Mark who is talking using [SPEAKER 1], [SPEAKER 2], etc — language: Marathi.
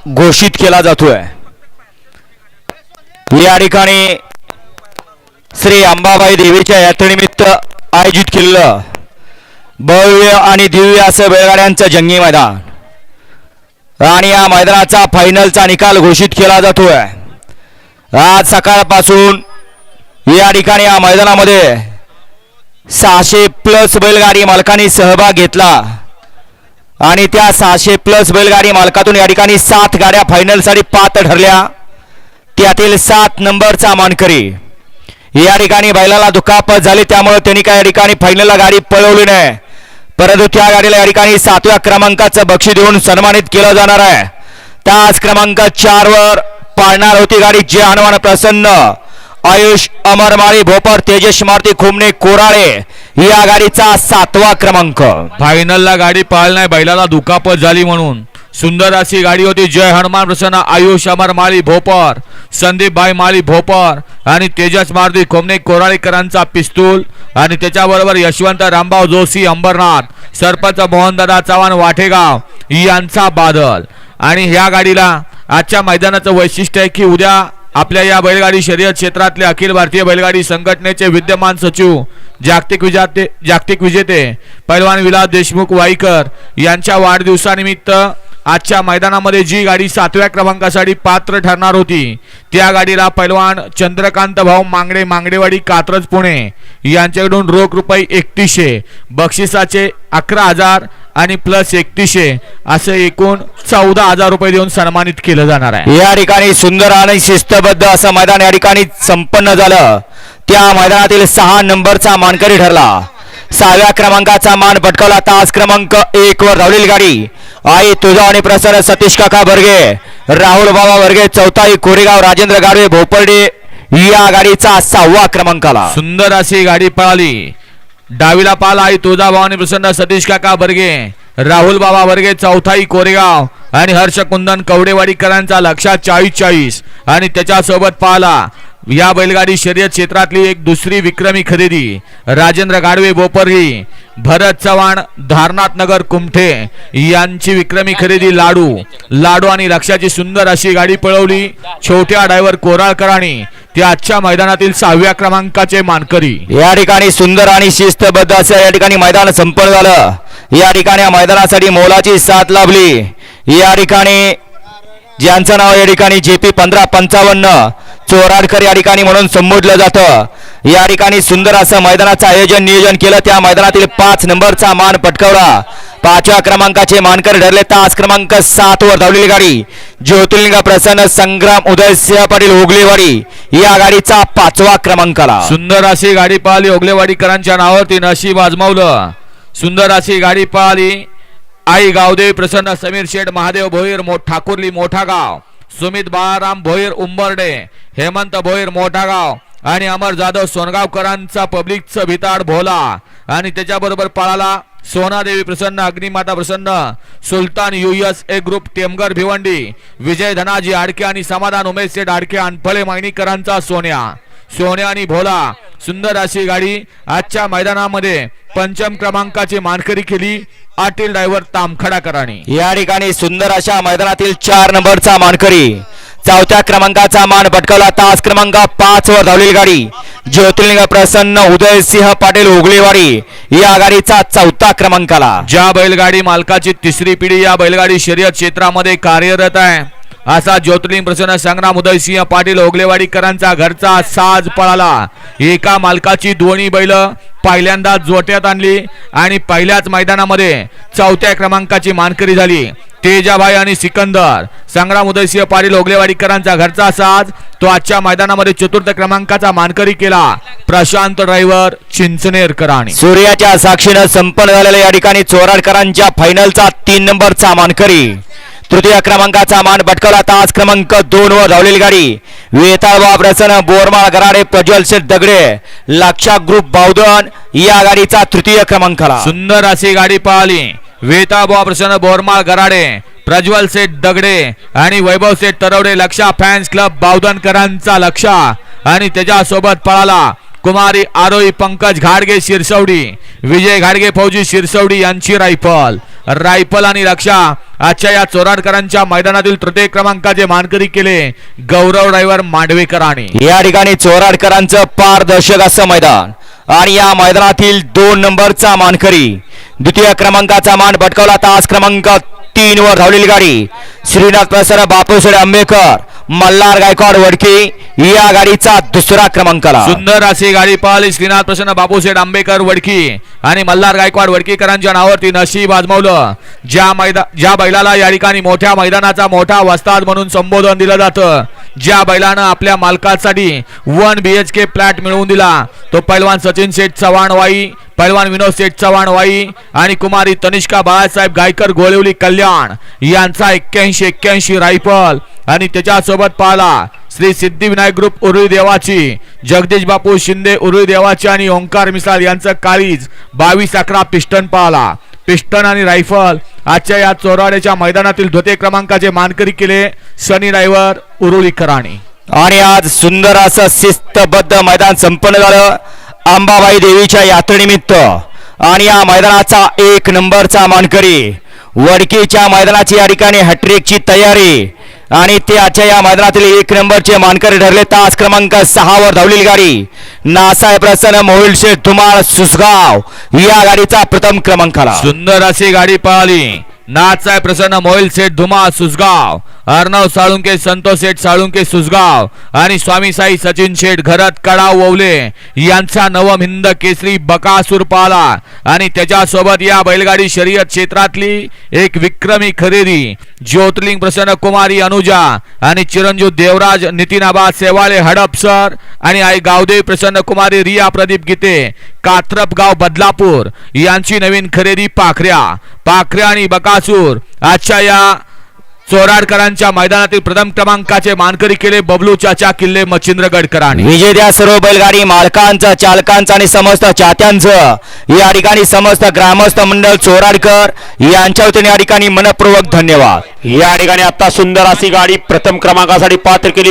[SPEAKER 1] घोषित केला जातोय। या ठिकाणी श्री अंबाबाई देवीच्या यात्रेनिमित्त आयोजित केलेलं भव्य आणि दिव्य असं बैलगाड्यांचं जंगी मैदान आणि या मैदानाचा फायनलचा निकाल घोषित केला जातोय। आज सकाळपासून या ठिकाणी या मैदानामध्ये 600+ बैलगाडी मालकांनी सहभाग घेतला आणि त्या 600+ बैलगाडी मालकातून या ठिकाणी 7 गाड्या फायनलसाठी पात्र ठरल्या। त्यातील 7 नंबरचा मानकरी या ठिकाणी बैलाला दुखापत झाली, त्यामुळे त्यांनी काय या ठिकाणी फायनलला गाडी पळवली नाही, परंतु त्या गाडीला या ठिकाणी 7व्या क्रमांकाचं बक्षीस देऊन सन्मानित केलं जाणार आहे। तास क्रमांक 4 वर पाळणार होती गाडी जे हनुमान प्रसन्न आयुष अमरमाळी भोपर तेजस मारुती खुमणे कोराळे या गाडीचा 7वा क्रमांक।
[SPEAKER 2] फायनलला गाडी पाळणार, बैलाला दुखापत झाली म्हणून सुंदर अशी गाडी होती। जय हनुमान प्रसन्न आयुष अमर माळी भोपर संदीप भाई माळी भोपर आणि तेजस मारुती खुमणे कोराळेकरांचा पिस्तूल आणि त्याच्याबरोबर यशवंत रामभाऊ जोशी अंबरनाथ सरपंच मोहनदादा चव्हाण वाठेगाव यांचा बादल। आणि ह्या गाडीला आजच्या मैदानाचं वैशिष्ट्य आहे की उद्या आपल्या या बैलगाडी शर्यत क्षेत्रातले अखिल भारतीय बैलगाडी संघटनेचे विद्यमान सचिव जागतिक विजेते पैलवान विलास देशमुख वाईकर यांच्या वाढदिवसानिमित्त आजच्या मैदानामध्ये जी गाडी 7व्या क्रमांकासाठी पात्र ठरणार होती त्या गाडीला पैलवान चंद्रकांत भाऊ मांगडेवाडी कात्रज पुणे यांच्याकडून रोख रुपये 3100 बक्षिसाचे 11,000 आणि प्लस 3100 असे एकूण 14,000 रुपये देऊन सन्मानित केलं जाणार आहे।
[SPEAKER 1] या ठिकाणी सुंदर आणि शिस्तबद्ध असं मैदान या ठिकाणी संपन्न झालं। त्या मैदानातील 6 नंबरचा मानकरी ठरला। 6व्या क्रमांकाचा मान पटकावला तास क्रमांक 1 वर धावलेली गाडी आई तुझा आणि प्रसन्न सतीश काका बर्गे राहुल बाबा वर्गे चौथाई कोरेगाव राजेंद्र गाडवे भोपर्डे या गाडीचा 6वा क्रमांकाला।
[SPEAKER 2] सुंदर अशी गाडी पळाली। डावीला पाल आई तुझा भाऊ आणि प्रसन्न सतीश काका बर्गे राहुल बाबा वर्गे चौथाई कोरेगाव आणि हर्ष कुंदन कवडेवाडीकरांचा लक्षात 40-40 आणि त्याच्यासोबत पाहला या बैलगाडी शर्यत क्षेत्रातली एक दुसरी विक्रमी खरेदी राजेंद्र गाडवे बोपरही भरत चव्हाण धारनाथ नगर कुमठे यांची विक्रमी खरेदी लाडू आणि लक्षाची सुंदर अशी गाडी पळवली छोट्या ड्रायव्हर कोराळकरांनी त्या आजच्या मैदानातील 6व्या क्रमांकाचे मानकरी।
[SPEAKER 1] या ठिकाणी सुंदर आणि शिस्तबद्ध असं या ठिकाणी मैदान संपन्न झालं। या ठिकाणी या मैदानासाठी मोलाची साथ लाभली। या ठिकाणी ज्यांचं नाव या ठिकाणी JP 1555 चोराडकर या ठिकाणी म्हणून संबोधलं जातं। या ठिकाणी सुंदर असं मैदानाचं आयोजन नियोजन केलं। त्या मैदानातील 5 नंबरचा मान पटकावला। 5व्या क्रमांकाचे मानकरी ठरले तास क्रमांक 7 वर धावलेली गाडी ज्योतिर्लिंग प्रसन्न संग्राम उदयसिंह पाटील ओगलेवाडी या गाडीचा 5वा क्रमांकाला।
[SPEAKER 2] सुंदर अशी गाडी पळाली। ओगलेवाडीकरांच्या नावावरती नशीब आजमावलं। सुंदर अशी गाडी पळाली। आई गावदेवी प्रसन्न समीर शेठ महादेव भोईर ठाकुर्ली मोठा गाव सुमित बाळाराम भोईर उंबर्डे हेमंत भोईर मोठा गाव आणि अमर जाधव सोनगावकरांचा पब्लिकचं भिताड भोला आणि त्याच्याबरोबर पळाला सोनादेवी प्रसन्न अग्निमाता प्रसन्न सुलतान USA ग्रुप टेमगर भिवंडी विजय धनाजी आडके आणि समाधान उमेश शेठ आडके अनफळे मायनीकरांचा सोन्या आणि भोला। सुंदर अशी गाडी आजच्या मैदानामध्ये 5म क्रमांकाची मानकरी केली आटील ड्रायव्हर तामखडाकरांनी।
[SPEAKER 1] या ठिकाणी सुंदर अशा मैदानातील 4 नंबरचा मानकरी 4थ्या क्रमांकाचा मान पटकावला तास क्रमांक 5 वर धावलेली गाडी ज्योतिर्लिंग प्रसन्न उदयसिंह पाटील ओगलेवाडी या गाडीचा 4था क्रमांकाला।
[SPEAKER 2] ज्या बैलगाडी मालकाची 3री पिढी या बैलगाडी शर्यत क्षेत्रामध्ये कार्यरत आहे असा ज्योतिर्लिंग प्रसन्न संग्राम उदयसिंह पाटील ओगलेवाडीकरांचा घरचा साज पळाला। एका मालकाची दोन्ही बैल पहिल्यांदा जोट्यात आणली आणि पहिल्याच मैदानामध्ये 4थ्या क्रमांकाची मानकरी झाली। तेजाभाई आणि सिकंदर संग्राम उदयसिंह पाटील ओगलेवाडीकरांचा घरचा साज तो आजच्या मैदानामध्ये 4th क्रमांकाचा मानकरी केला प्रशांत ड्रायव्हर चिंचनेरकरांनी।
[SPEAKER 1] सूर्याच्या साक्षीने संपन्न झालेल्या या ठिकाणी चोराडकरांच्या फायनलचा 3 नंबरचा मानकरी 3य क्रमांकाचा मान पटकावला तास क्रमांक 2 वर धावलेली गाडी वेताळबा प्रसन्न बोरमाळ गराडे प्रज्वल शेठ दगडे लक्षा ग्रुप बावधन या गाडीचा 3य क्रमांकाला।
[SPEAKER 2] सुंदर अशी गाडी पळाली। वेताळबा प्रसन्न बोरमाळ गराडे प्रज्वल शेठ दगडे आणि वैभव शेठ तरवडे लक्षा फॅन्स क्लब बावधनकरांचा लक्षा आणि त्याच्यासोबत पळाला कुमारी आरोही पंकज घाडगे शिरसवडी, विजय घाडगे फौजी शिरसवडी यांची रायफल आणि रक्षा आजच्या या चोराडकरांच्या मैदानातील तृतीय क्रमांकाचे मानकरी केले गौरव ड्रायव्हर मांडवेकरांनी.
[SPEAKER 1] या ठिकाणी चोराडकरांचं पारदर्शक असं मैदान आणि या मैदानातील 2 नंबरचा मानकरी द्वितीय क्रमांकाचा मान पटकावला तास क्रमांक 3 वर धावलेली गाडी श्रीनाथ प्रसन्न बापूसाहेब आंबेकर मल्हार गायकवाड वडकी या गाडीचा दुसरा क्रमांकाला.
[SPEAKER 2] सुंदर अशी गाडी पाहिली श्रीनाथ प्रसन्न बापूसेठ आंबेकर वडकी आणि मल्हार गायकवाड वडकीकरांच्या नावावरती नशीब आजमावलं. ज्या बैलाला या ठिकाणी मोठ्या मैदानाचा मोठा वस्ताद म्हणून संबोधन दिलं जातं, ज्या बैलानं आपल्या मालकासाठी 1 BHK फ्लॅट मिळवून दिला, तो पैलवान सचिन शेठ चव्हाण वाई, पैलवान विनोद शेठ चव्हाण वाई आणि कुमारी तनिष्का बाळासाहेब गायकर गोळवली कल्याण यांचा 81 रायफल आणि त्याच्यासोबत पाहला श्री सिद्धिविनायक ग्रुप उरुळी देवाची, जगदीश बापू शिंदे उरुळी देवाची आणि ओंकार मिसाळ यांचं काळीज 22-11 पिस्टन पाहला. पिस्टन आणि रायफल आजच्या या चोराड्याच्या मैदानातील द्वितीय क्रमांकाचे मानकरी केले सनी ड्रायव्हर उरुळीकरांनी.
[SPEAKER 1] आणि आज सुंदर असं शिस्तबद्ध मैदान संपन्न झालं अंबाबाई देवीच्या यात्रेनिमित्त आणि या मैदानाचा 1 नंबरचा मानकरी वडकीच्या मैदानाची या ठिकाणी हॅट्रिकची तयारी आणि ते आजच्या या मैदानातील 1 नंबरचे मानकरी ठरले. तास क्रमांक 6 वर धावलेली गाडी नासाहेब प्रसन्न मोहिल शेठ धुमाळ सुसगाव या गाडीचा प्रथम क्रमांकाला.
[SPEAKER 2] सुंदर अशी गाडी पाहिली नाथसाहेब प्रसन्न मोहिल शेठ धुमाळ सुसगाव, अर्णव साळुंके संतोष शेठ साळुंके सुसगाव आणि स्वामी साई सचिन शेठ घरत कडाव ववले यांचा नवम हिंद केसरी बकासूर पाहला. आणि त्याच्यासोबत या बैलगाडी शर्यत क्षेत्रातली एक विक्रमी खरेदी ज्योतिर्लिंग प्रसन्न कुमारी अनुजा आणि चिरंजीव देवराज नितीनाबा सेवाळे हडपसर आणि आई गावदेव प्रसन्न कुमारी रिया प्रदीप गीते कात्रपगाव बदलापूर यांची नवीन खरेदी पाखऱ्या आणि बकासूर आजच्या या चोराडकरांच्या मैदानातील प्रथम क्रमांकाचे मानकरी केले बबलू चाचा किल्ले मच्छिंद्रगडकरांनी.
[SPEAKER 1] विजेत्या सर्व बैलगाडी मालकांचं चालकांचं आणि समस्त चाहत्यांचं या ठिकाणी समस्त ग्रामस्थ मंडळ चोराडकर यांच्या वतीने या ठिकाणी मनपूर्वक धन्यवाद.
[SPEAKER 3] या ठिकाणी आता सुंदर अशी गाडी प्रथम क्रमांकासाठी पात्र केली